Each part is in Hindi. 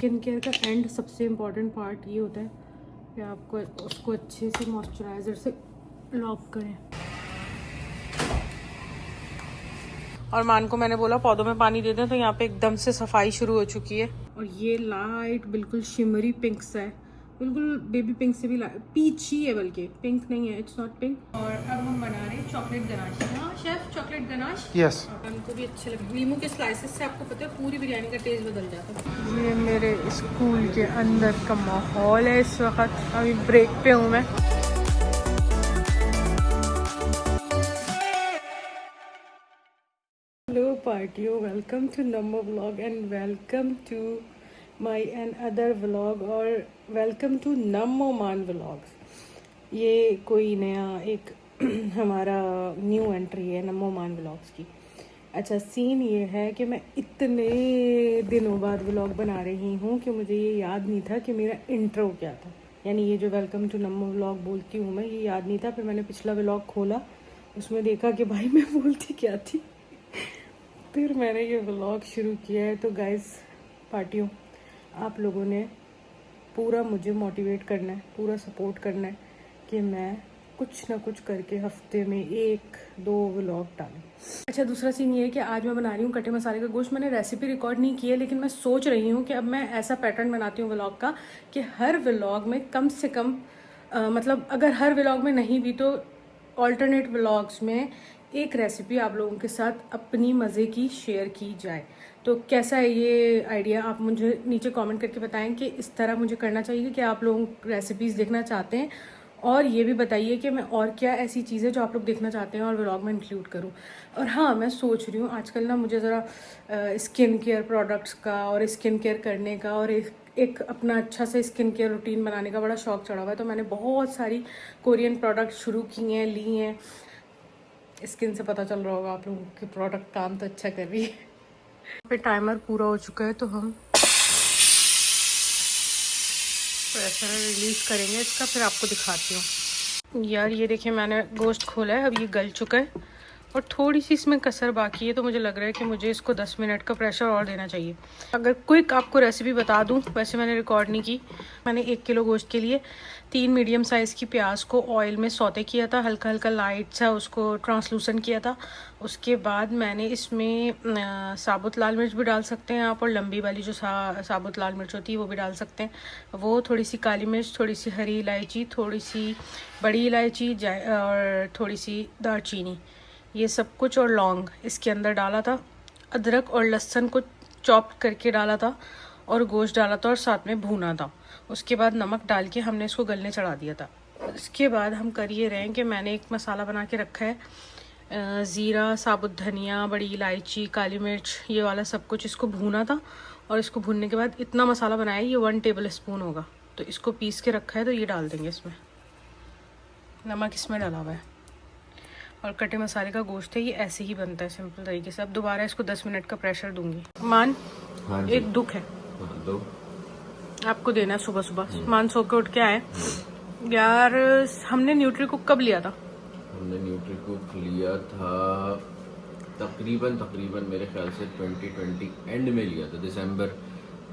स्किन केयर का एंड सबसे इम्पॉर्टेंट पार्ट ये होता है कि आपको उसको अच्छे से मॉइस्चराइज़र से लॉक करें। और मान को मैंने बोला पौधों में पानी दे दें, तो यहाँ पे एकदम से सफाई शुरू हो चुकी है। और ये लाइट बिल्कुल शिमरी पिंक सा है, बिल्कुल बेबी पिंक से भी पीच ही है, बल्कि पिंक नहीं है, इट्स नॉट पिंक। और अब हम बना रहे हैं चॉकलेट गनाश। हाँ शेफ, चॉकलेट गनाश। यस। हमको भी अच्छे लगे। नींबू के स्लाइसेस से आपको पता है पूरी बिरयानी का टेस्ट बदल जाता है। ये मेरे स्कूल के अंदर का माहौल है इस वक्त। अभी ब्रेक पे हूँ मैं। Hello partiyo, welcome to Nammo vlog and welcome to my another vlog और welcome to Nammo Man vlogs। ये कोई नया एक हमारा न्यू एंट्री है नम्मो मान व्लॉग्स की। अच्छा सीन ये है कि मैं इतने दिनों बाद व्लॉग बना रही हूँ कि मुझे ये याद नहीं था कि मेरा इंट्रो क्या था, यानी ये जो वेलकम टू नम्मो व्लॉग बोलती हूँ मैं, ये याद नहीं था। फिर मैंने पिछला व्लॉग खोला, उसमें देखा कि भाई मैं बोलती क्या थी। फिर मैंने ये व्लॉग शुरू किया है। तो गाइस पार्टियों, आप लोगों ने पूरा मुझे मोटिवेट करना है, पूरा सपोर्ट करना है कि मैं कुछ ना कुछ करके हफ्ते में 1-2 व्लॉग डालूं। अच्छा दूसरा सीन ये है कि आज मैं बना रही हूँ कटे मसाले का गोश्त। मैंने रेसिपी रिकॉर्ड नहीं की है, लेकिन मैं सोच रही हूँ कि अब मैं ऐसा पैटर्न बनाती हूँ व्लॉग का कि हर व्लॉग में कम से कम मतलब अगर हर व्लॉग में नहीं भी तो ऑल्टरनेट व्लॉग्स में एक रेसिपी आप लोगों के साथ अपनी मज़े की शेयर की जाए। तो कैसा है ये आइडिया, आप मुझे नीचे कमेंट करके बताएं कि इस तरह मुझे करना चाहिए कि आप लोग रेसिपीज़ देखना चाहते हैं। और ये भी बताइए कि मैं और क्या ऐसी चीज़ें जो आप लोग देखना चाहते हैं और व्लॉग में इंक्लूड करूं। और हाँ मैं सोच रही हूँ आजकल ना मुझे ज़रा स्किन केयर प्रोडक्ट्स का और स्किन केयर करने का और एक अपना अच्छा से स्किन केयर रूटीन बनाने का बड़ा शौक चढ़ा हुआ है। तो मैंने बहुत सारी कोरियन प्रोडक्ट शुरू की हैं, ली हैं। स्किन से पता चल रहा होगा आप लोगों के प्रोडक्ट काम तो अच्छा कर रही है। पे टाइमर पूरा हो चुका है तो हम प्रेशर रिलीज करेंगे इसका, फिर आपको दिखाती हूँ। यार ये देखिए मैंने गोश्त खोला है, अब ये गल चुका है और थोड़ी सी इसमें कसर बाकी है। तो मुझे लग रहा है कि मुझे इसको 10 मिनट का प्रेशर और देना चाहिए। अगर क्विक आपको रेसिपी बता दूं, वैसे मैंने रिकॉर्ड नहीं की। मैंने 1 किलो गोश्त के लिए 3 मीडियम साइज़ की प्याज को ऑयल में सौते किया था, हल्का हल्का लाइट सा उसको ट्रांसलूसेंट किया था। उसके बाद मैंने इसमें साबुत लाल मिर्च भी डाल सकते हैं आप, और लंबी वाली जो साबुत लाल मिर्च होती है वो भी डाल सकते हैं। वो थोड़ी सी काली मिर्च, थोड़ी सी हरी इलायची, थोड़ी सी बड़ी इलायची और थोड़ी सी दालचीनी, ये सब कुछ और लौंग इसके अंदर डाला था। अदरक और लहसुन को चॉप करके डाला था और गोश्त डाला था और साथ में भूना था। उसके बाद नमक डाल के हमने इसको गलने चढ़ा दिया था। इसके बाद हम कर ये रहे हैं कि मैंने एक मसाला बना के रखा है, ज़ीरा, साबुत धनिया, बड़ी इलायची, काली मिर्च, ये वाला सब कुछ इसको भूना था। और इसको भूनने के बाद इतना मसाला बनाया, ये 1 टेबल स्पून होगा। तो इसको पीस के रखा है, तो ये डाल देंगे इसमें। नमक इसमें डाला हुआ है। और कटे मसाले का गोश्त है, ये ऐसे ही बनता है सिंपल तरीके से। अब दोबारा इसको 10 मिनट का प्रेशर दूंगी। मान एक दुख है दो आपको देना है सुबह सुबह। मान सो के उठ के आए यार। हमने न्यूट्री कुक कब लिया था? हमने न्यूट्री कुक लिया था तकरीबन मेरे ख्याल से 2020 एंड में लिया था, दिसंबर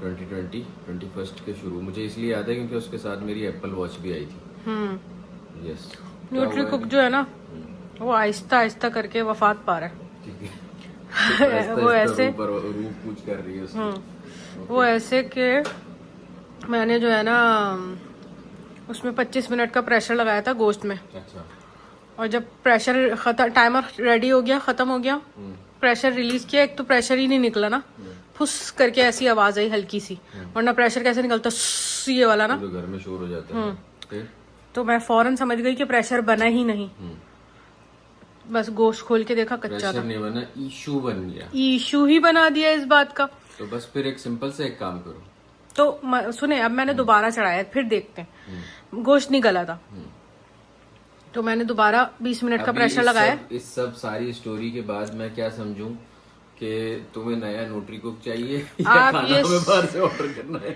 2020 21 के शुरू। मुझे इसलिए याद है क्योंकि उसके साथ मेरी एप्पल वॉच भी आई थी। यस। न्यूट्री कुक जो है ना, वो आहिस्ता आहिस्ता करके वफात पा रहा है। वो ऐसे रूप कुछ कर रही है उसकी। वो ऐसे कि मैंने जो है ना उसमें 25 मिनट का प्रेशर लगाया था गोश्त में। अच्छा। और जब प्रेशर टाइमर रेडी हो गया, ख़त्म हो गया, प्रेशर रिलीज किया, एक तो प्रेशर ही नहीं निकला ना, फुस करके ऐसी आवाज़ आई हल्की सी, वरना प्रेशर कैसे निकलता, ये वाला ना, तो घर में शोर हो जाता है। तो मैं फौरन समझ गई कि प्रेशर बना ही नहीं। बस गोश्त खोल के देखा कच्चा था। नहीं बना, इशू बन गया। इशू ही बना दिया इस बात का। तो बस फिर एक सिंपल से एक काम करो। तो सुने, अब मैंने दोबारा चढ़ाया, फिर देखते हैं। गोश्त नहीं गला था, तो मैंने दोबारा 20 मिनट का प्रेशर लगाया। इस सब सारी स्टोरी के बाद मैं क्या समझूं कि तुम्हें नया न्यूट्री कुक चाहिए या आप खाना ये हमें बाहर से ऑर्डर करना है?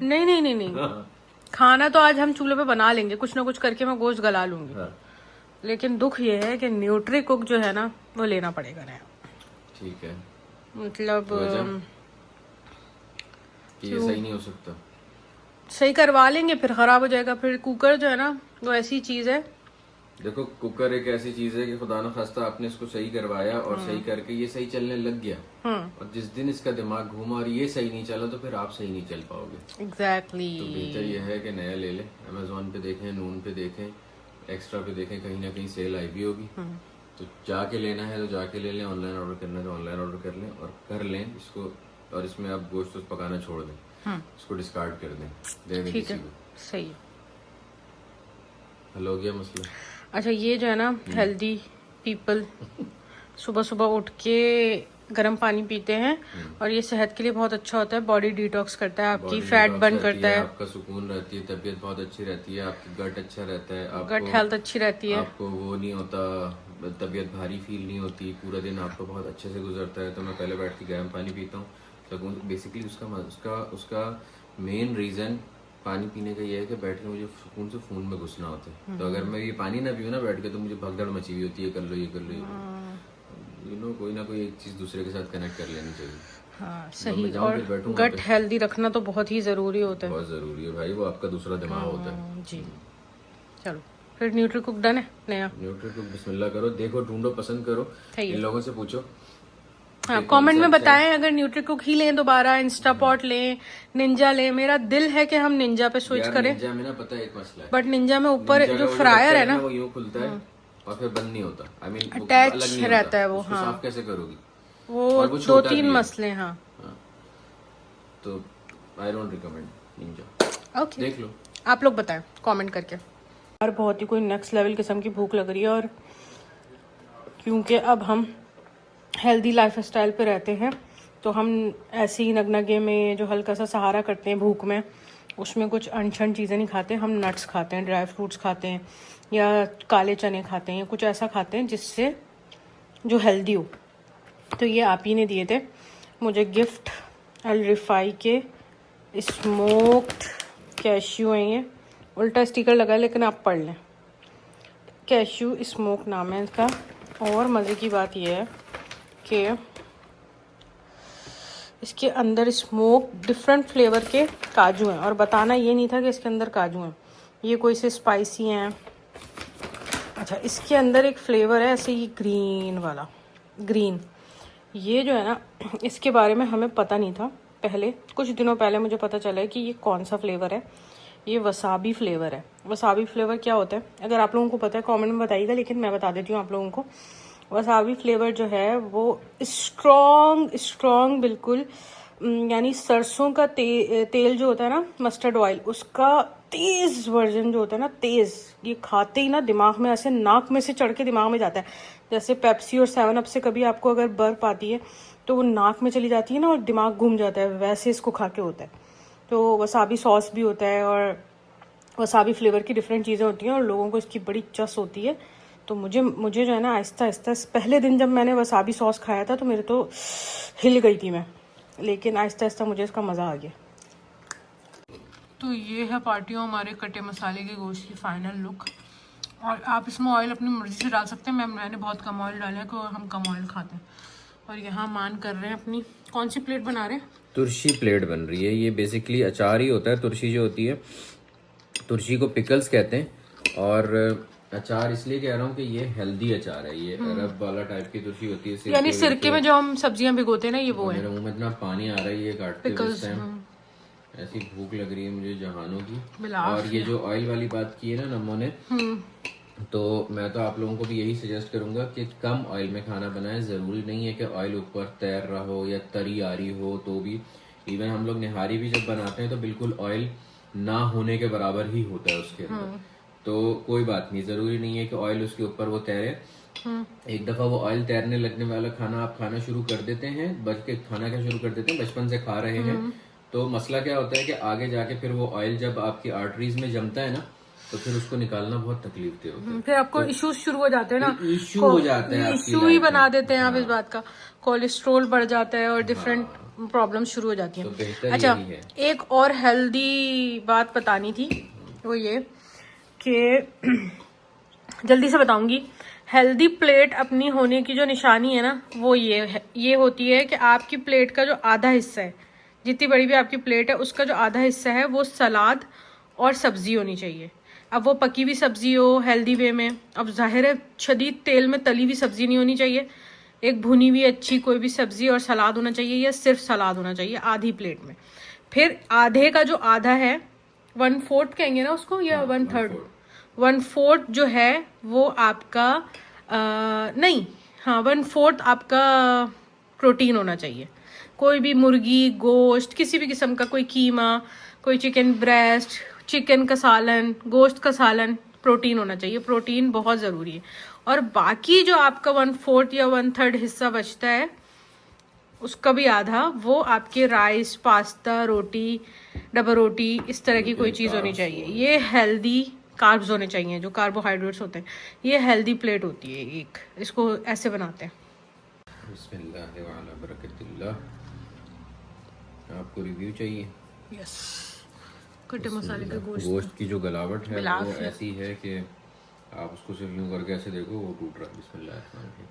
नहीं। हाँ। खाना तो आज हम चूल्हे पे बना लेंगे, कुछ ना कुछ करके मैं गोश्त गला लूंगी। हाँ। लेकिन दुख ये है कि न्यूट्री कुक जो है ना, वो लेना पड़ेगा नया। ठीक है। मतलब कि ये सही नहीं हो सकता। सही करवा लेंगे फिर खराब हो जाएगा। फिर कुकर जो है ना वो ऐसी चीज है। देखो कुकर एक ऐसी चीज है कि खुदा न खास्ता आपने इसको सही करवाया और सही करके ये सही चलने लग गया, और जिस दिन इसका दिमाग घूमा और ये सही नहीं चला तो फिर आप सही नहीं चल पाओगे। एग्जैक्टली। तो बेहतर ये है कि नया ले लें। अमेजोन पे देखें, नून पे देखें, एक्स्ट्रा पे देखें, कहीं ना कहीं सेल आई भी होगी। तो जाके लेना है तो जाके ले लें, ऑनलाइन ऑर्डर करना है तो ऑनलाइन ऑर्डर कर लें और कर लें इसको। और इसमें आप गोश्त पकाना छोड़ दें, इसको डिस्कार्ड कर दें, दे दें किसी को। सही है। हल हो गया मसला। अच्छा ये जो है ना हेल्दी पीपल सुबह सुबह उठ के गर्म पानी पीते हैं और ये सेहत के लिए बहुत अच्छा होता है। बॉडी डिटॉक्स करता है, आपकी फैट बर्न करता है, आपका सुकून रहती है, तबीयत बहुत अच्छी रहती है, आपकी गट अच्छा रहता है, आपको गट हेल्थ अच्छी रहती है, आपको वो नहीं होता, तबीयत भारी फील नहीं होती, पूरा दिन आपको बहुत अच्छे से गुजरता है। तो मैं पहले बैठ के गर्म पानी पीता हूँ। तो बेसिकली उसका मेन रीजन पानी पीने का ये है कि बैठ के मुझे सुकून से फोन में घुसना होता है। तो अगर मैं ये पानी ना पीऊँ ना बैठ के तो मुझे भगदड़ मची हुई होती है, कर लो ये कर लो, कोई ना कोई एक चीज दूसरे के साथ कनेक्ट कर लेनी चाहिए। हाँ सही। और गट हेल्दी रखना तो बहुत ही जरूरी होता है। बहुत जरूरी है भाई, वो आपका दूसरा दिमाग होता है। जी चलो फिर न्यूट्री कुक डन है नया। न्यूट्री कुक बिस्मिल्लाह करो, देखो, ढूंढो, पसंद करो, इन लोगों से पूछो। हाँ कमेंट में बताएं अगर न्यूट्री कुक ही लें दोबारा, इंस्टा पॉट लें, निंजा लें। मेरा दिल है कि हम निंजा पे स्विच करें। निंजा में ना पता है एक मसला है, बट निंजा में ऊपर जो फ्रायर है ना वो यूं खुलता है और फिर बंद नहीं होता। आई मीन अटैच रहता है वो। हाँ, साफ कैसे करोगी वो 2-3 मसले। हाँ तो I don't recommend Ninja. Okay देख लो, आप लोग बताएं कमेंट करके। और बहुत ही कोई नेक्स्ट लेवल किस्म की भूख लग रही है, और क्योंकि अब हम हेल्दी लाइफ स्टाइल पे रहते हैं तो हम ऐसे ही नगनगे में जो हल्का सा सहारा करते हैं भूख में, उसमें कुछ अनछन चीज़ें नहीं खाते। हम नट्स खाते हैं, ड्राई फ्रूट्स खाते हैं, या काले चने खाते हैं, या कुछ ऐसा खाते हैं जिससे जो हेल्दी हो। तो ये आप ही ने दिए थे मुझे गिफ्ट, अल रिफाई के स्मोक्ड कैश्यू हैं। ये उल्टा स्टिकर लगा है लेकिन आप पढ़ लें, कैश्यू स्मोक नाम है इसका। और मज़े की बात यह है कि इसके अंदर स्मोक डिफरेंट फ्लेवर के काजू हैं, और बताना ये नहीं था कि इसके अंदर काजू हैं। ये कोई से स्पाइसी हैं। अच्छा इसके अंदर एक फ्लेवर है ऐसे, ये ग्रीन वाला, ग्रीन। ये जो है ना इसके बारे में हमें पता नहीं था पहले, कुछ दिनों पहले मुझे पता चला है कि ये कौन सा फ्लेवर है। ये वसाबी फ्लेवर है। वसाबी फ्लेवर क्या होता है अगर आप लोगों को पता है कमेंट में बताइएगा, लेकिन मैं बता देती हूँ आप लोगों को। वसाबी फ्लेवर जो है वो स्ट्रॉन्ग बिल्कुल, यानी सरसों का तेल जो होता है ना, मस्टर्ड ऑयल, उसका तेज़ वर्जन जो होता है ना, तेज़। ये खाते ही ना दिमाग में ऐसे नाक में से चढ़ के दिमाग में जाता है। जैसे पेप्सी और 7 अप से कभी आपको अगर बर्फ आती है तो वो नाक में चली जाती है ना और दिमाग घूम जाता है, वैसे इसको खा के होता है। तो वसाबी सॉस भी होता है और वसाबी फ्लेवर की डिफरेंट चीज़ें होती हैं और लोगों को इसकी बड़ी चस होती है। तो मुझे जो है ना आहिस्ता आहिस्ता, पहले दिन जब मैंने वसाबी सॉस खाया था तो मेरे तो हिल गई थी मैं, लेकिन आहिस्ता आहिस्ता मुझे इसका मज़ा आ गया। तो ये है पार्टियों हमारे कटे मसाले के गोश्त की फाइनल लुक। और आप इसमें ऑयल अपनी मर्ज़ी से डाल सकते हैं। मैंने बहुत कम ऑयल डाला है क्योंकि हम कम ऑयल खाते हैं। और यहाँ मान कर रहे हैं अपनी, कौन सी प्लेट बना रहे हैं? तुरशी प्लेट बन रही है। ये बेसिकली अचार ही होता है। तुरशी जो होती है, तुरशी को पिकल्स कहते हैं। और अचार इसलिए कह रहा हूँ कि ये हेल्दी अचार है। ये अरब वाला टाइप की तुरशी होती है, यानी सिरके में जो हम सब्जियां भिगोते हैं ना, ये वो है। मेरे मुंह में इतना पानी आ रहा है ये काटते हुए इस टाइम। ऐसी भूख लग रही है मुझे जहानों की। और ये जो ऑयल वाली बात की है ना नमो ने, तो मैं तो आप लोगों को भी यही सजेस्ट करूंगा कि कम ऑयल में खाना बनाएं। जरूरी नहीं है कि ऑयल ऊपर तैर रहा हो या तरी आ रही हो तो भी। इवन हम लोग निहारी भी जब बनाते हैं तो बिल्कुल ऑयल ना होने के बराबर ही होता है उसके अंदर। तो कोई बात नहीं, जरूरी नहीं है कि ऑयल उसके ऊपर वो तैरे। एक दफा वो ऑयल तैरने लगने वाला खाना आप खाना शुरू कर देते हैं, खाना क्या शुरू कर देते हैं, बचपन से खा रहे हैं, तो मसला क्या होता है कि आगे जाके फिर वो ऑयल जब आपकी आर्टरीज में जमता है ना, तो फिर उसको निकालना बहुत तकलीफ दे होता है। फिर आपको इश्यूज शुरू हो जाते हैं ना, इश्यू हो जाते हैं, इश्यू ही बना देते हैं आप इस बात का। कोलेस्ट्रोल बढ़ जाता है और डिफरेंट प्रॉब्लम शुरू हो जाती है। अच्छा एक और हेल्दी बात बतानी थी, वो ये कि जल्दी से बताऊंगी। हेल्दी प्लेट अपनी होने की जो निशानी है ना, वो ये होती है कि आपकी प्लेट का जो आधा हिस्सा है, जितनी बड़ी भी आपकी प्लेट है उसका जो आधा हिस्सा है वो सलाद और सब्जी होनी चाहिए। अब वो पकी हुई सब्जी हो हेल्दी वे में, अब जाहिर है शदीद तेल में तली हुई सब्जी नहीं होनी चाहिए, एक भुनी हुई अच्छी कोई भी सब्जी और सलाद होना चाहिए, या सिर्फ सलाद होना चाहिए आधी प्लेट में। फिर आधे का जो आधा है, 1/4 कहेंगे ना उसको, या 1/3, 1/4 जो है वो आपका नहीं, हाँ 1/4 आपका प्रोटीन होना चाहिए। कोई भी मुर्गी, गोश्त, किसी भी किस्म का, कोई कीमा, कोई चिकन ब्रेस्ट, चिकन का सालन, गोश्त का सालन, प्रोटीन होना चाहिए। प्रोटीन बहुत ज़रूरी है। और बाकी जो आपका 1/4 या 1/3 हिस्सा बचता है उसका भी आधा, वो आपके राइस, पास्ता, रोटी, डबल रोटी, इस तरह की कोई चीज़ होनी चाहिए। ये हेल्दी कार्ब्स होने चाहिए, जो कार्बोहाइड्रेट्स होते हैं। ये हेल्दी प्लेट होती है एक, इसको ऐसे बनाते हैं। बिस्मिल्लाह व अला बरकतिल्लाह। आपको रिव्यू चाहिए? यस। कटे मसाले का गोश्त की जो गलावट है मिलाव वो है। ऐसी है कि आप उसको सिर्फ यूं करके ऐसे देखो वो टूट रहा है। बिस्मिल्लाह रहमान रहीम।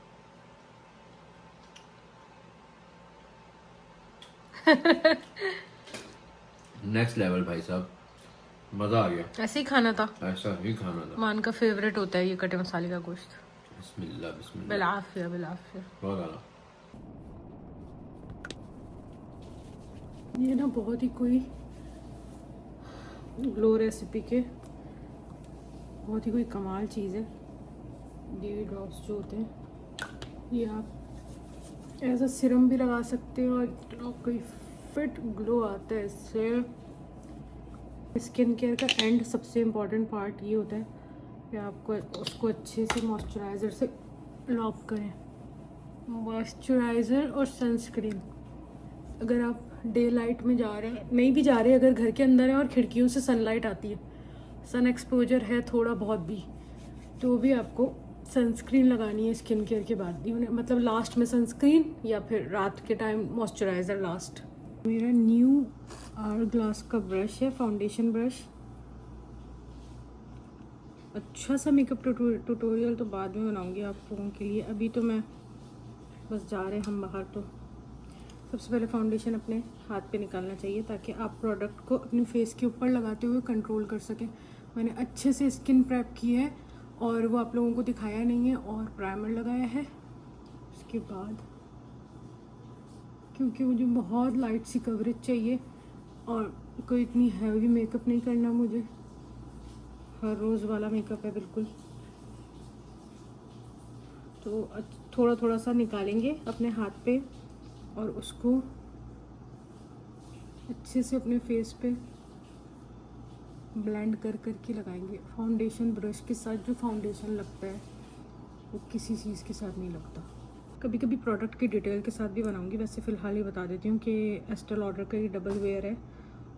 नेक्स्ट लेवल भाई साहब, मजा आ गया। ऐसे ही खाना था, ऐसा ही खाना था। मान का फेवरेट होता है ये कटे मसाले का गोश्त। बिस्मिल्लाह बिस्मिल्लाह। बिलाफिया बिलाफिया। बहुत आला। ये ना बहुत ही कोई ग्लो रेसिपी के बहुत ही कोई कमाल चीज़ है। ये ड्रॉप्स जो होते हैं ये आप एज अ सिरम भी लगा सकते हो, और इतना कोई फिट ग्लो आता है इससे। स्किन केयर का एंड सबसे इम्पॉर्टेंट पार्ट ये होता है कि आपको उसको अच्छे से मॉइस्चराइज़र से लॉक करें। मॉइस्चराइज़र और सनस्क्रीन, अगर आप डे लाइट में जा रहे हैं, नहीं भी जा रहे, अगर घर के अंदर है और खिड़कियों से सनलाइट आती है, सन एक्सपोजर है थोड़ा बहुत भी, तो भी आपको सनस्क्रीन लगानी है स्किन केयर के बाद भी। मतलब लास्ट में सनस्क्रीन, या फिर रात के टाइम मॉइस्चराइज़र लास्ट। मेरा न्यू आवर ग्लास का ब्रश है, फाउंडेशन ब्रश। अच्छा सा मेकअप ट्यूटोरियल तो बाद में बनाऊंगी आप लोगों के लिए। अभी तो मैं बस जा रहे हैं हम बाहर, तो सबसे पहले फाउंडेशन अपने हाथ पे निकालना चाहिए ताकि आप प्रोडक्ट को अपने फेस के ऊपर लगाते हुए कंट्रोल कर सकें। मैंने अच्छे से स्किन प्रेप की है और वो आप लोगों को दिखाया नहीं है, और प्राइमर लगाया है। उसके बाद क्योंकि मुझे बहुत लाइट सी कवरेज चाहिए और कोई इतनी हैवी मेकअप नहीं करना मुझे, हर रोज़ वाला मेकअप है बिल्कुल, तो थोड़ा थोड़ा सा निकालेंगे अपने हाथ पे और उसको अच्छे से अपने फेस पे ब्लेंड कर करके लगाएंगे। फाउंडेशन ब्रश के साथ जो फाउंडेशन लगता है वो किसी चीज़ के साथ नहीं लगता। कभी कभी प्रोडक्ट की डिटेल के साथ भी बनाऊंगी, वैसे फ़िलहाल ही बता देती हूँ कि एस्टेल ऑर्डर का ये डबल वेयर है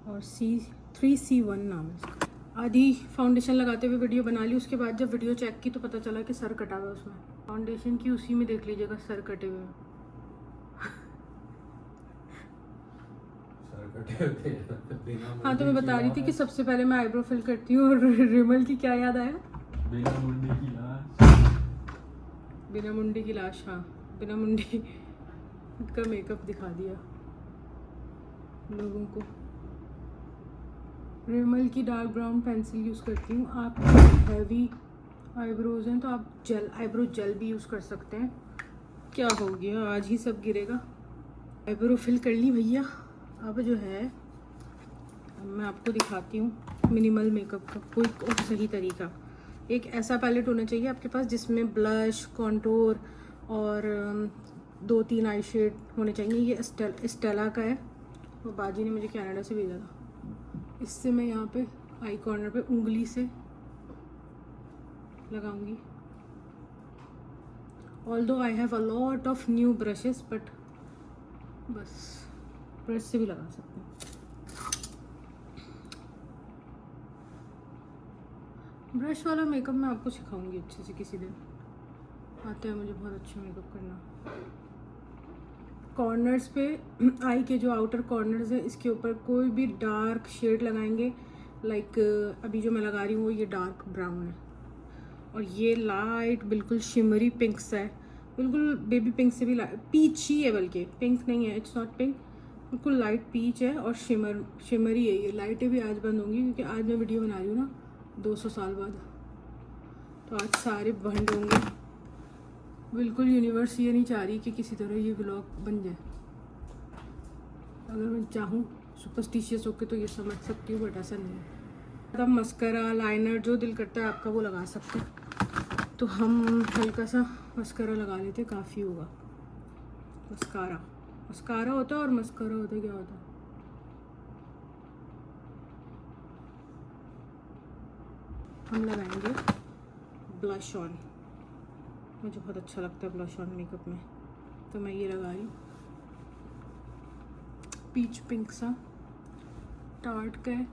और C3C1 नाम है इसका। आधी फाउंडेशन लगाते हुए वीडियो बना ली, उसके बाद जब वीडियो चेक की तो पता चला कि सर कटा हुआ है उसमें। फाउंडेशन की उसी में देख लीजिएगा सर कटे हुए। हाँ, तो मैं बता रही थी कि सबसे पहले मैं आईब्रो फिल करती हूँ, और रिमल की क्या याद आया? बिना मुंडी की लाश। बिना मुंडी की लाश, हाँ, बिना मुंडी का मेकअप दिखा दिया लोगों को। रिमल की डार्क ब्राउन पेंसिल यूज़ करती हूँ। आप हैवी आईब्रोज हैं तो आप जेल, आईब्रो जेल भी यूज़ कर सकते हैं। क्या हो गया, आज ही सब गिरेगा। आईब्रो फिल कर ली भैया। अब जो है, अब मैं आपको दिखाती हूँ मिनिमल मेकअप का कोई और सही तरीका। एक ऐसा पैलेट होना चाहिए आपके पास जिसमें ब्लश, कॉन्टोर और 2-3 आई शेड होने चाहिए। ये स्टेला का है, वो बाजी ने मुझे कनाडा से भेजा था। इससे मैं यहाँ पे आई कॉर्नर पे उंगली से लगाऊंगी। Although I have a lot of new brushes, but बस ब्रश से भी लगा सकते हैं। ब्रश वाला मेकअप मैं आपको सिखाऊंगी अच्छे से किसी दिन। आता है मुझे बहुत अच्छा मेकअप करना। कॉर्नर्स पे आई के जो आउटर कॉर्नर्स है इसके ऊपर कोई भी डार्क शेड लगाएंगे। लाइक अभी जो मैं लगा रही हूँ वो ये डार्क ब्राउन है, और ये लाइट बिल्कुल शिमरी पिंक सा है, बिल्कुल बेबी पिंक से भी पीच ही है, बल्कि पिंक नहीं है, इट्स नॉट पिंक, बिल्कुल लाइट पीच है और शिमरी है ये। लाइटें भी आज बंद होंगी क्योंकि आज मैं वीडियो बना रही हूँ ना 200 साल बाद, तो आज सारे बंद होंगे। बिल्कुल यूनिवर्स ये नहीं चाह रही कि किसी तरह ये व्लॉग बन जाए। अगर मैं चाहूँ सुपरस्टिशियस होकर तो ये समझ सकती हूँ, बट ऐसा नहीं है। मतलब मस्करा लाइनर जो दिल करता है आपका वो लगा सकते हैं। तो हम हल्का सा मस्करा लगा लेते, काफ़ी होगा। मस्कारा होता है और मस्करा होता है, क्या होता है? हम लगाएंगे ब्लश ऑन। मुझे बहुत अच्छा लगता है ब्लश ऑन मेकअप में, तो मैं ये लगा रही हूँ। पीच पिंक सा टार्ट का है।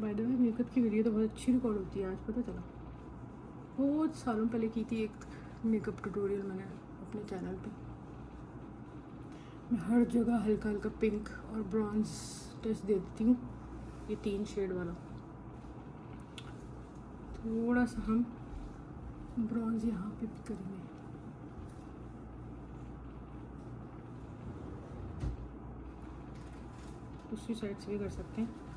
बाय द वे मेकअप की वीडियो तो बहुत अच्छी रिकॉर्ड होती है, आज पता चला। बहुत सालों पहले की थी एक मेकअप ट्यूटोरियल मैंने अपने चैनल पे। मैं हर जगह हल्का हल्का पिंक और ब्रॉन्ज टच दे देती हूँ, ये 3 शेड वाला। थोड़ा सा हम ब्रॉन्ज यहाँ पे भी करेंगे। दूसरी साइड से भी कर सकते हैं।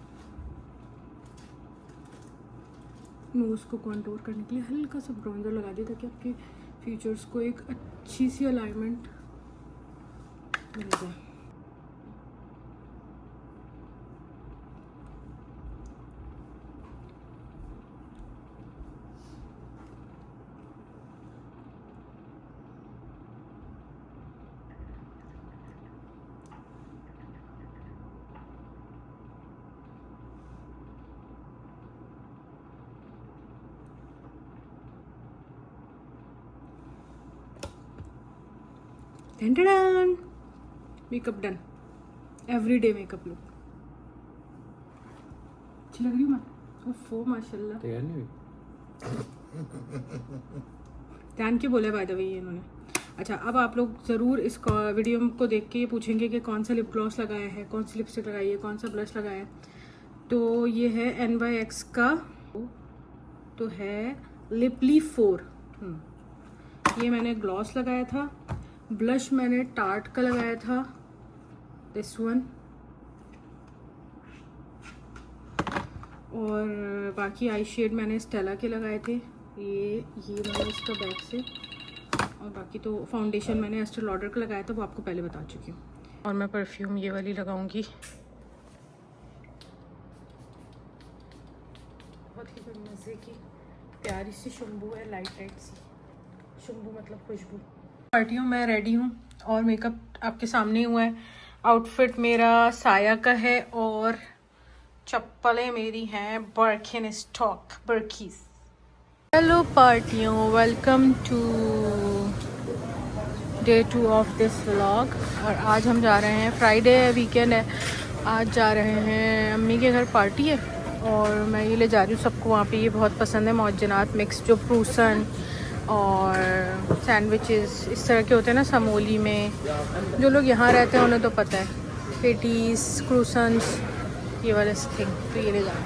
नोज़ को कंटूर करने के लिए हल्का सा ब्रॉन्जर लगा दिया ताकि आपके फीचर्स को एक अच्छी सी अलाइनमेंट मिल जाए। Done, makeup done. Everyday makeup look. अच्छी लग रही हूँ मैं? ओफो माशाल्लाह। तैयार नहीं हुई? ध्यान के बोला बाय द वे ये इन्होंने। अच्छा, अब आप लोग ज़रूर इस वीडियो को देख के ये पूछेंगे कि कौन सा लिप ग्लॉस लगाया है, कौन सी लिपस्टिक लगाई है, कौन सा ब्लश लगाया है। तो ये है NYX का, तो है लिपली 4। ये मैंने ग्लॉस लगाया था। ब्लश मैंने टार्ट का लगाया था, दिस वन। और बाकी आई शेड मैंने स्टेला के लगाए थे, ये मैंने इसका बैक से। और बाकी तो फाउंडेशन मैंने एस्टे लॉडर का लगाया था, वो आपको पहले बता चुकी हूँ। और मैं परफ्यूम ये वाली लगाऊंगी, बहुत ही मज़े की प्यारी सी शंभू है, लाइट सी शंभू मतलब खुशबू। पार्टियों में रेडी हूँ और मेकअप आपके सामने हुआ है। आउटफिट मेरा साया का है और चप्पलें मेरी हैं बर्किनस्टॉक बर्कीज। हेलो पार्टियों, welcome to day 2 of this vlog. और आज हम जा रहे हैं, फ्राइडे है, वीकेंड है, आज जा रहे हैं अम्मी के घर, पार्टी है। और मैं ये ले जा रही हूँ सबको, वहाँ पे ये बहुत पसंद है मौजनात मिक्स, जो फ्रूसन और सैंडविचेस इस तरह के होते हैं ना समोली में। जो लोग यहाँ रहते हैं उन्हें तो पता है, पेटीज, क्रूसन्स, ये वाले थिंग। तो ये ले जाना,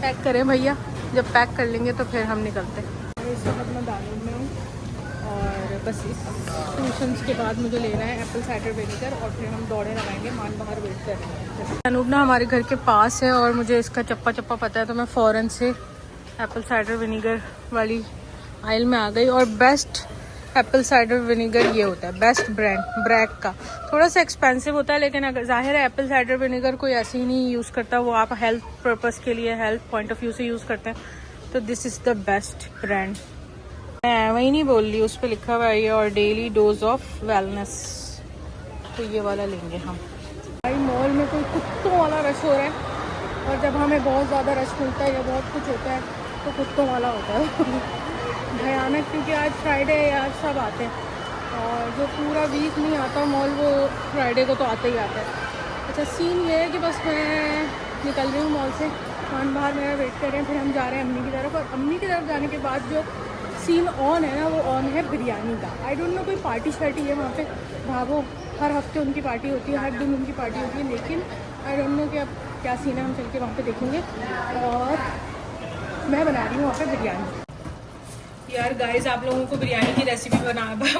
पैक करें भैया, जब पैक कर लेंगे तो फिर हम निकलते हैं। इस वक्त मैं दानूर में हूँ और बस इस क्रूसन्स के बाद मुझे लेना है एप्पल साइडर विनेगर और फिर हम दौड़े लगाएंगे। मान बाहर वेट कर रहे हैं। दानूर ना हमारे घर के पास है और मुझे इसका चप्पा पता है, तो मैं फ़ौरन से एप्पल साइडर विनेगर वाली आइल में आ गई। और बेस्ट एप्पल साइडर विनेगर ये होता है, बेस्ट ब्रांड ब्रैक का। थोड़ा सा एक्सपेंसिव होता है, लेकिन अगर जाहिर है एप्पल साइडर विनेगर कोई ऐसे ही नहीं यूज़ करता, वो आप हेल्थ पर्पस के लिए, हेल्थ पॉइंट ऑफ व्यू से यूज़ करते हैं। तो this is the best brand. मैं वही नहीं बोल रही, उस पर लिखा हुआ है ये, और डेली डोज ऑफ वेलनेस। तो ये वाला लेंगे हम। भाई मॉल में कोई कुत्तों वाला रश हो रहा है, और जब हमें बहुत ज़्यादा रश मिलता है या बहुत कुछ होता है तो कुत्तों वाला होता है भयानक, क्योंकि आज फ्राइडे है, आज सब आते हैं। और जो पूरा वीक नहीं आता मॉल, वो फ्राइडे को तो आता ही आता है। अच्छा, सीन ये है कि बस मैं निकल रही हूँ मॉल से, मान बाहर मेरा वेट कर रहे हैं, फिर हम जा रहे हैं अम्मी की तरफ। और अम्मी की तरफ जाने के बाद जो सीन ऑन है ना, वो ऑन है बिरयानी का। आई डोंट नो कोई पार्टी शार्टी है वहाँ पे, भागो, हर हफ्ते उनकी पार्टी होती है, हर दिन उनकी पार्टी होती है, लेकिन आई डोंट नो कि अब क्या सीन है। हम चल के वहाँ पे देखेंगे। और मैं बना रही हूँ वहाँ पे बिरयानी। यार गाइस, आप लोगों को बिरयानी की रेसिपी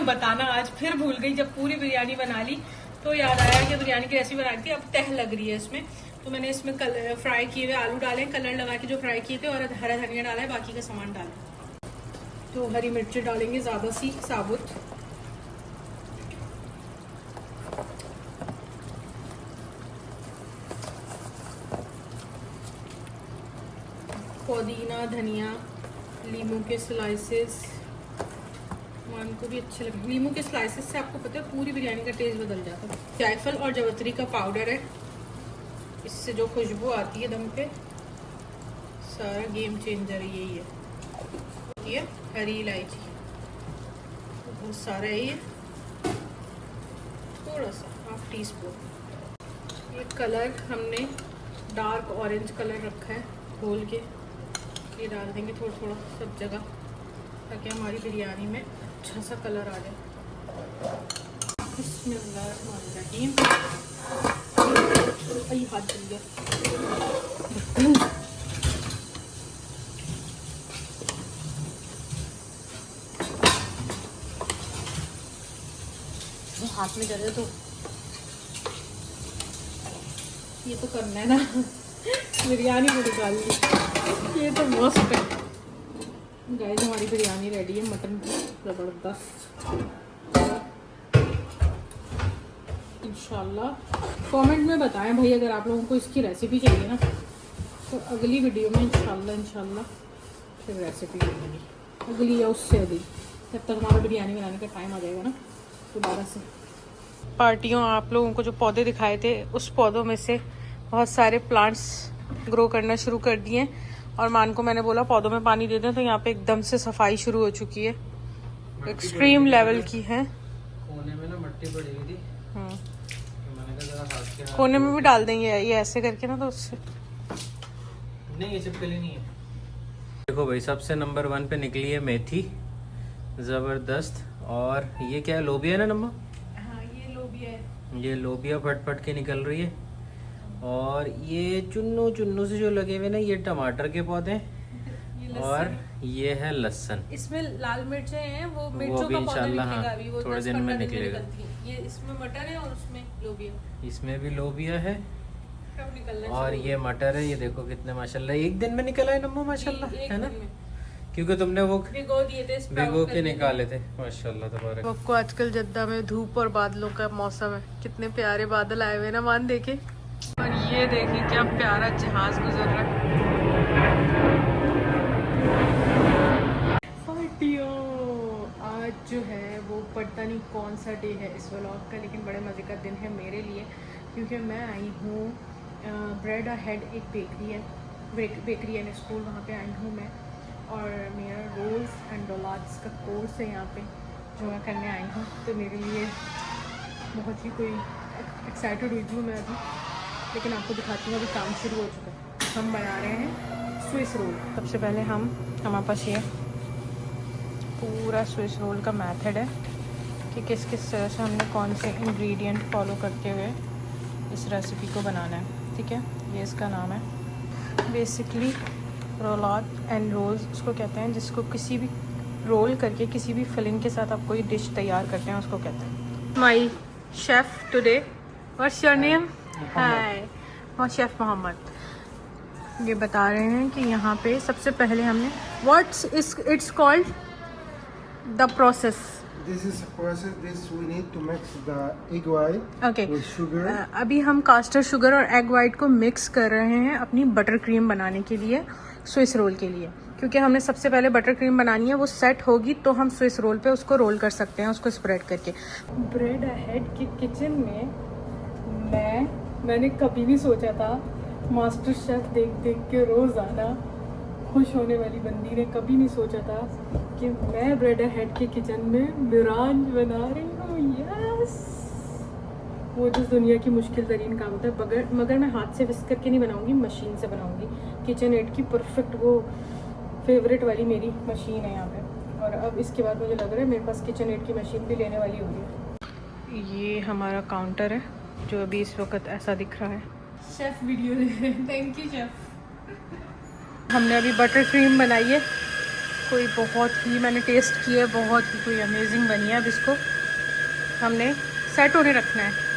बताना आज फिर भूल गई। जब पूरी बिरयानी बना ली तो याद आया कि बिरयानी की रेसिपी बनाई थी, अब तह लग रही है इसमें। तो मैंने इसमें फ्राई किए हुए आलू डाले, कलर लगा के जो फ्राई किए थे, और हरा धनिया डाला है, बाकी का सामान डाला। तो हरी मिर्ची डालेंगे ज़्यादा सी साबुत, पुदीना, धनिया, लीमू के स्लाइसेस। मान को भी अच्छे लगे लीमू के स्लाइसेस से, आपको पता है पूरी बिरयानी का टेस्ट बदल जाता है। जायफल और जवतरी का पाउडर है, इससे जो खुशबू आती है दम पे, सारा गेम चेंजर यही है। ये हरी इलायची बहुत सारा है, ये थोड़ा सा 1/2 टीस्पून। ये कलर हमने डार्क ऑरेंज कलर रखा है घोल के, ये डाल देंगे थोड़ा थोड़ा सब जगह, ताकि हमारी बिरयानी में अच्छा सा कलर आ जाए। बिस्मिल्लाहिर्रहमानिर्रहीम। हाथ जल गया। हाथ में जले तो ये तो करना है ना, बिरयानी को निकाल ली। ये तो मस्त है गाइस, हमारी बिरयानी रेडी है मटन की, ज़बरदस्त। इंशाल्लाह कमेंट में बताएं भाई, अगर आप लोगों को इसकी रेसिपी चाहिए ना, तो अगली वीडियो में इंशाल्लाह फिर रेसिपी मिलेगी, अगली या उससे अगली, जब तक हमारा बिरयानी बनाने का टाइम आ जाएगा ना दोबारा से। पार्टियों, आप लोगों को जो पौधे दिखाए थे, उस पौधों में से बहुत सारे प्लांट्स ग्रो करना शुरू कर दिए, और मान को मैंने बोला पौधों में पानी दे दें, तो यहाँ पे एकदम से सफाई शुरू हो चुकी है, एक्सट्रीम लेवल की है। कोने में ना मट्टी पड़ी हुई थी, मैंने कहा जरा हाथ के कोने में भी डाल देंगे ये ऐसे करके ना, तो उससे नहीं, ये चिपकली नहीं है। देखो भाई, सबसे नंबर 1 पे निकली है मेथी, जबरदस्त। और ये क्या है, लोबिया है ना नम्मा? हाँ, ये लोबिया है। ये लोबिया फट के निकल रही है। और ये चुन्नू से जो लगे हुए ना, ये टमाटर के पौधे हैं, और ये है लहसुन। इसमें लाल मिर्चें हैं, वो भी इंशाल्लाह हाँ, वो थोड़े दिन में निकलेगा। ये इसमें मटर है और उसमें लोबिया, इसमें भी लोबिया है, कब निकलना और ये मटर है। ये देखो कितने माशाल्लाह एक दिन में निकला है नम्मो, माशाल्लाह, है ना? क्योंकि तुमने वो भिगो दिए थे, भिगो के निकाले थे, माशाल्लाह तबारक। आपको आजकल जद्दा में धूप और बादलों का मौसम है, कितने प्यारे बादल आए हुए ना, मान देखे। और ये देखिए क्या प्यारा जहाज गुजर रहा है। आज जो है वो पता नहीं कौन सा डे है इस व्लॉग का, लेकिन बड़े मज़े का दिन है मेरे लिए, क्योंकि मैं आई हूँ ब्रेड अहेड, एक बेकरी एंड स्कूल, वहाँ पे आई हूँ मैं, और मेरा रोल्स एंड डोलाट्स का कोर्स है यहाँ पे जो मैं करने आई हूँ। तो मेरे लिए बहुत ही कोई एक्साइटेड हुई थी मैं अभी, लेकिन आपको दिखाती हूँ अभी काम शुरू हो चुका है। हम बना रहे हैं स्विस रोल। सबसे पहले हमारे पास ये पूरा स्विस रोल का मेथड है कि किस तरह से हमने कौन से इंग्रेडिएंट फॉलो करते हुए इस रेसिपी को बनाना है, ठीक है। ये इसका नाम है बेसिकली रोलाट एंड रोल्स उसको कहते हैं, जिसको किसी भी रोल करके किसी भी फिलिंग के साथ आप कोई डिश तैयार करते हैं उसको कहते हैं। My chef today, what's your name? Hi, my chef Mohammed. ये बता रहे हैं कि यहाँ पे सबसे पहले हमने it's called the process. This is a process. This we need to mix the egg white Okay. with sugar. अभी हम कास्टर शुगर और एग वाइट को मिक्स कर रहे हैं अपनी बटर क्रीम बनाने के लिए, स्विस रोल के लिए। क्योंकि हमने सबसे पहले बटर क्रीम बनानी है, वो सेट होगी तो हम स्विस रोल पे उसको रोल कर सकते हैं, उसको स्प्रेड करके। ब्रेड अहेड की किचन में मैंने कभी नहीं सोचा था, मास्टर शेफ देख के रोज़ाना खुश होने वाली बंदी ने कभी नहीं सोचा था कि मैं ब्रेड अहेड के किचन में बिरान बना रही हूँ। यस, वो जिस दुनिया की मुश्किल तरीन काम होता है, मगर मैं हाथ से विस्क करके नहीं बनाऊंगी, मशीन से बनाऊंगी। किचन एड की परफेक्ट वो फेवरेट वाली मेरी मशीन है यहाँ पे। और अब इसके बाद मुझे लग रहा है मेरे पास किचन एड की मशीन भी लेने वाली होगी। ये हमारा काउंटर है जो अभी इस वक्त ऐसा दिख रहा है। शेफ़ वीडियो ले रहे हैं, थैंक यू शेफ़। हमने अभी बटर क्रीम बनाई है, कोई बहुत ही, मैंने टेस्ट की है, बहुत ही कोई अमेजिंग बनी है। अब इसको हमने सेट होने रखना है।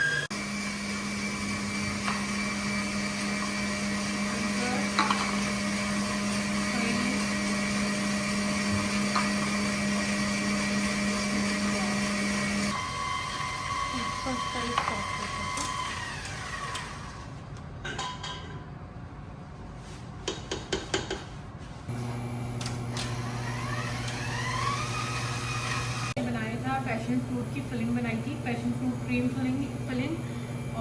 बनाया था पैशन फ्रूट की फिलिंग बनाई थी, पैशन फ्रूट क्रीम फिलिंग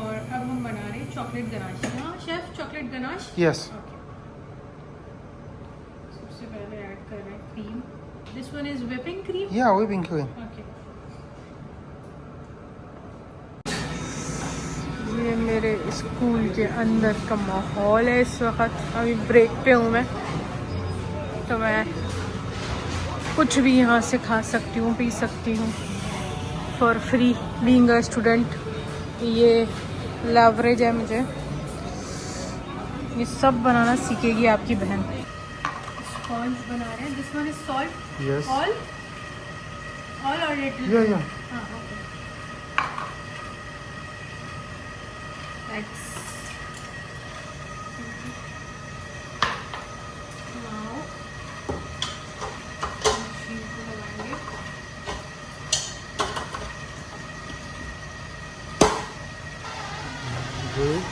और अब हम बना रहे हैं चॉकलेट गनाश। हाँ chef, chocolate ganache. Yes. Okay, सबसे पहले ऐड कर रहे हैं cream. This one is whipping cream। Yeah, whipping cream. Okay, ये मेरे स्कूल के अंदर का माहौल है इस वक्त। अभी ब्रेक पे हूँ मैं, तो मैं कुछ भी यहाँ से खा सकती हूँ, पी सकती हूँ for free, being a student. ये लेवरेज है मुझे, ये सब बनाना सीखेगी आपकी बहन। स्पॉन्ज बना रहे हैं। This one is salt. Yes. All और लिटिल। Yeah. हाँ ओके। Eggs. Now, मशीन को लगाएंगे। Good.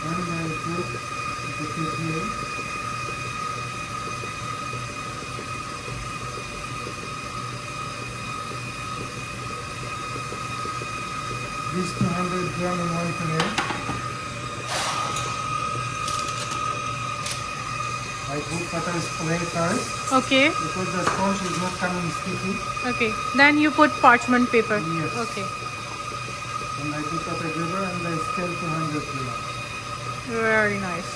And I put the cookie in. This 200 gram in one plate. I put butter spray first Okay, because the sponge is not coming sticky. okay. Then you put parchment paper. Yes. Okay. And I put that together and I scale 200 gram. Very nice.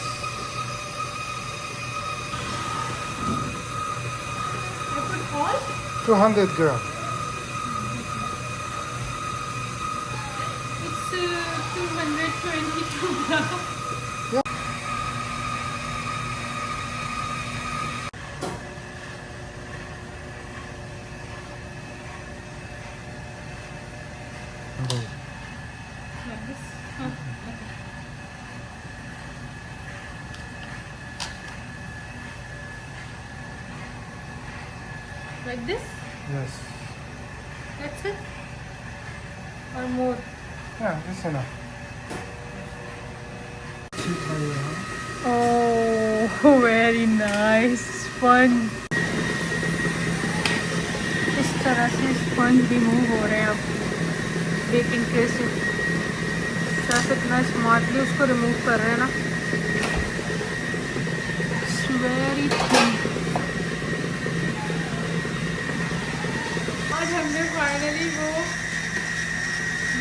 I put all? 200 gram. It's 222 grams. Like this? Huh, okay. Like this? Yes. That's it? Or more? Yeah, that's enough. Keep by your hand. Oh, very nice sponge. इस तरह से स्पंज रिमूव हो रहे हैं अब बेकिंग ट्रे से। शेफ इतना स्मार्टली उसको रिमूव कर रहे हैं ना, इट्स वेरी थिन। आज हमने फाइनली वो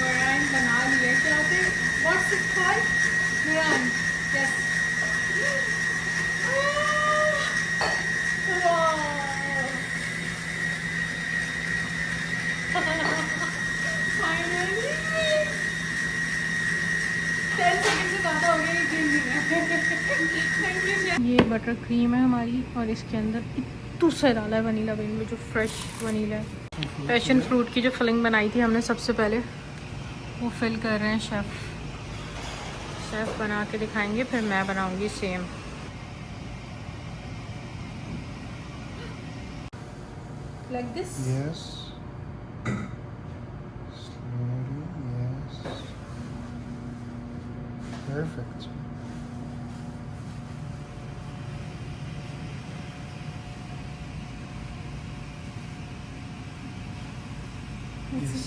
मराइन बना लिया। क्या थे? What's it called? Marine. Yes. ये बटर क्रीम है हमारी और इसके अंदर इतू से डाला है वनीला बीन में, जो फ्रेश वनीला है। पैशन फ्रूट की जो फिलिंग बनाई थी हमने सबसे पहले, वो फिल कर रहे हैं शेफ़। शेफ़ बना के दिखाएंगे, फिर मैं बनाऊंगी same. Like this? Yes. Slowly, yes. Perfect. Yes.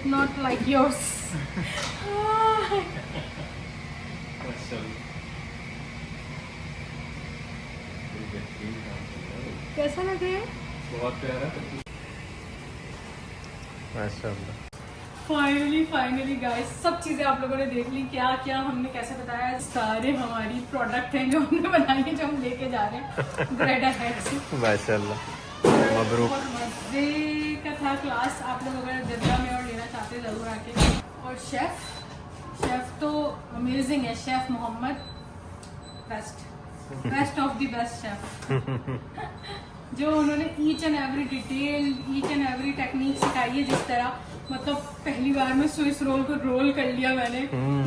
not like yours. कैसा लग रहा है? बहुत प्यारा। माशाल्लाह। फाइनली गाइस सब चीज़ें आप लोगों ने देख ली, क्या क्या हमने कैसे बताया, सारे हमारी प्रोडक्ट हैं जो हमने बनाई है, जो हम लेके जा रहे हैं ब्रेड हेड से। माशाल्लाह, मबरूक। और मज़े का था क्लास। आप लोग अगर जद्दा में और लेना चाहते ज़रूर आके। और शेफ़ तो अमेजिंग है, chef Mohammed best of the best chef. जो उन्होंने each and every detail, each and every technique सिखाई है, जिस तरह मतलब पहली बार में स्विस रोल को रोल कर लिया मैंने,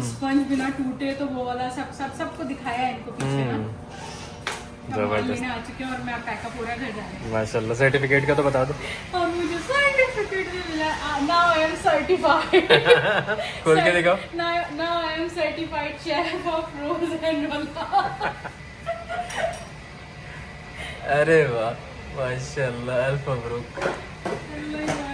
स्पंज बिना टूटे, तो वो वाला सबको दिखाया है इनको पीछे ना। जबरदस्त। आ चुके हैं और मैं पैकअप पूरा घर जा रही हूँ। माशाल्लाह, सर्टिफिकेट का तो बता दो। और मुझे सर्टिफिकेट भी मिला। Now I am certified. खोल के दिखाओ। Now I am certified chef of rose and रोला। अरे वाह, माशाल्लाह, अल्फ मबरूक। अल्लाह